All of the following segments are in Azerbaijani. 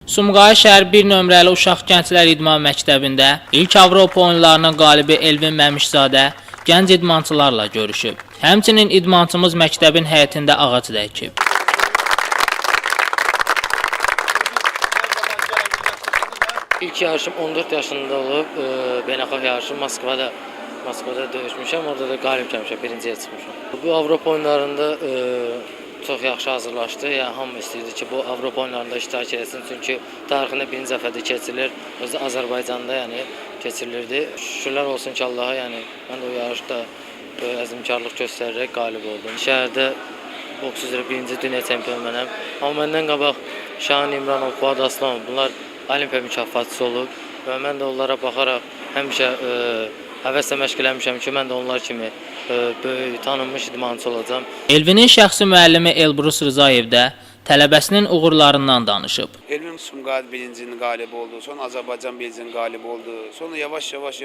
Sumqayıt şəhər 1 nömrəli Uşaq Gənclər İdman Məktəbində ilk Avropa oyunlarının qalibi Elvin Məmişzadə gənc idmançılarla görüşüb. Həmçinin idmançımız məktəbin həyətində ağac dəkib. İlk yarışım 14 yaşında olub, beynəlxalq yarışım Moskvada döyüşmüşəm, orada da qalib gəlmişəm, birinciyə çıxmışam. Bu Avropa oyunlarında çox yaxşı hazırlaşdı. Yəni hamı istəyirdi ki, bu Avropa oyunlarında iştirak etsin, çünki tarixində birinci dəfədir keçirilir. Özü Azərbaycanda yəni keçirilirdi. Şükürlər olsun ki, Allaha, yəni mən də o yarışda əzmkarlıq göstərərək qalib oldum. Şəhərdə boks üzrə birinci dünya çempionu mənəm. Amma məndən qabaq Şahin İmranov, Fuad Aslanov bunlar Olimpiya mükafatçısı olub və mən də onlara baxaraq həmişə həvəslə məşq eləmişəm ki, mən də onlar kimi böyük, tanınmış idmançı olacağam. Elvinin şəxsi müəllimi Elbrus Rzayev də tələbəsinin uğurlarından danışıb. Elvin Sumqayıt birincinin qalibi oldu, sonra Azərbaycan birincinin qalibi oldu. Sonra yavaş-yavaş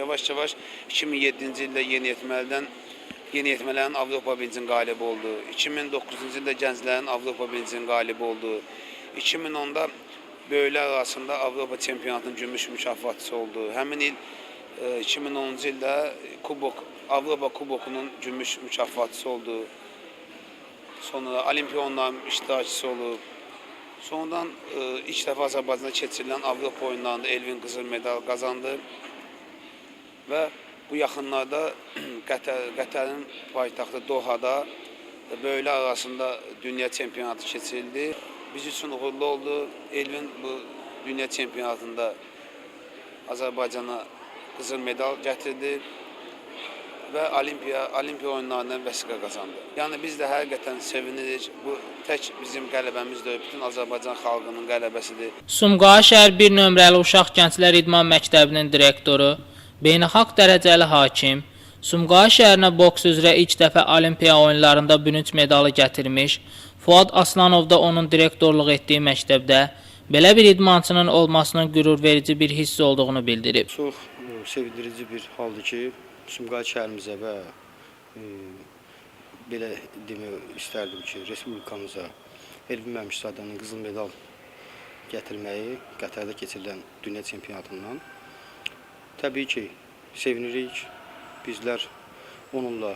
2007-ci ildə yeniyetmələrin Avropa birincinin qalibi oldu. 2009-cu ildə gənclərin Avropa birincinin qalibi oldu. 2010-da böyüklər arasında Avropa çempionatının gümüş mükafatçısı oldu. Həmin il 2010-cu ildə Avropa kubokunun gümüş mükafatçısı oldu. Sonra Olimpiya oyunlarının iştirakçısı olub. Sonradan ilk dəfə Azərbaycanda keçirilən Avropa oyunlarında Elvin qızıl medal qazandı. Və bu yaxınlarda Qətərin paytaxtı Dohada böyüklər arasında dünya çempionatı keçirildi. Biz üçün uğurlu oldu. Elvin bu dünya çempionatında Azərbaycana qızıl medal gətirdi və Olimpiya oyunlarından vəsiqə qazandı. Yəni biz də həqiqətən sevinirik. Bu tək bizim qələbəmiz deyil, bütün Azərbaycan xalqının qələbəsidir. Sumqayıt şəhər 1 nömrəli Uşaq Gənclər İdman Məktəbinin direktoru, beynəlxalq dərəcəli hakim, Sumqayıt şəhərinə boks üzrə ilk dəfə Olimpiya oyunlarında bürünc medalı gətirmiş, Fuad Aslanov da onun direktorluq etdiyi məktəbdə belə bir idmançının olmasının qürurverici bir hiss olduğunu bildirib. Çox sevindirici bir haldır ki, Sumqayıt şəhərimizə və belə demək istərdim ki, Respublikamıza Elvin Məmişzadənin qızıl medal gətirməyi Qətərdə keçirilən dünya çempionatından. Təbii ki, sevinirik, bizlər onunla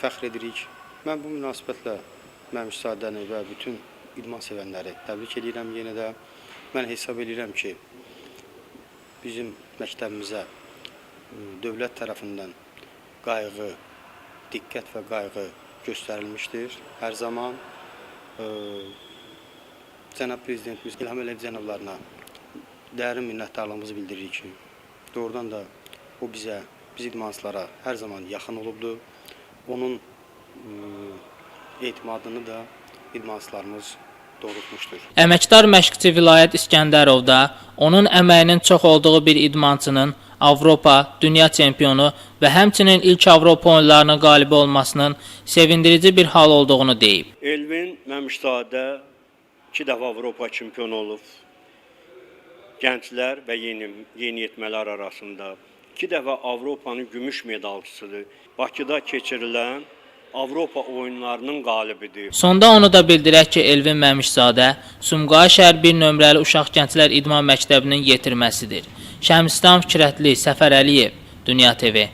fəxr edirik. Mən bu münasibətlə Məmişzadəni və bütün idman sevənləri təbrik edirəm yenə də. Mən hesab edirəm ki, bizim məktəbimizə dövlət tərəfindən qayğı, diqqət və qayğı göstərilmişdir. Hər zaman cənab prezidentimiz İlham Əliyev cənablarına dərin minnətdarlığımızı bildiririk ki, doğrudan da o biz idmançılara hər zaman yaxın olubdur. Onun etimadını da idmançılarımız doğrultmuşdur. Əməkdar məşqçi Vilayət İskəndərov da onun əməyinin çox olduğu bir idmançının Avropa, dünya çempionu və həmçinin ilk Avropa oyunlarının qalibi olmasının sevindirici bir hal olduğunu deyib. Elvin Məmişzadə 2 dəfə Avropa çempionu olub. Gənclər və yeniyetmələr arasında 2 dəfə Avropanın gümüş medalçısıdır. Bakıda keçirilən Avropa oyunlarının qalibidir. Sonda onu da bildirək ki, Elvin Məmişzadə Sumqayıt şəhər 1 nömrəli Uşaq Gənclər İdman Məktəbinin yetirməsidir. Şəmstan Fikrətli, Səfər Əliyev, Dünya TV.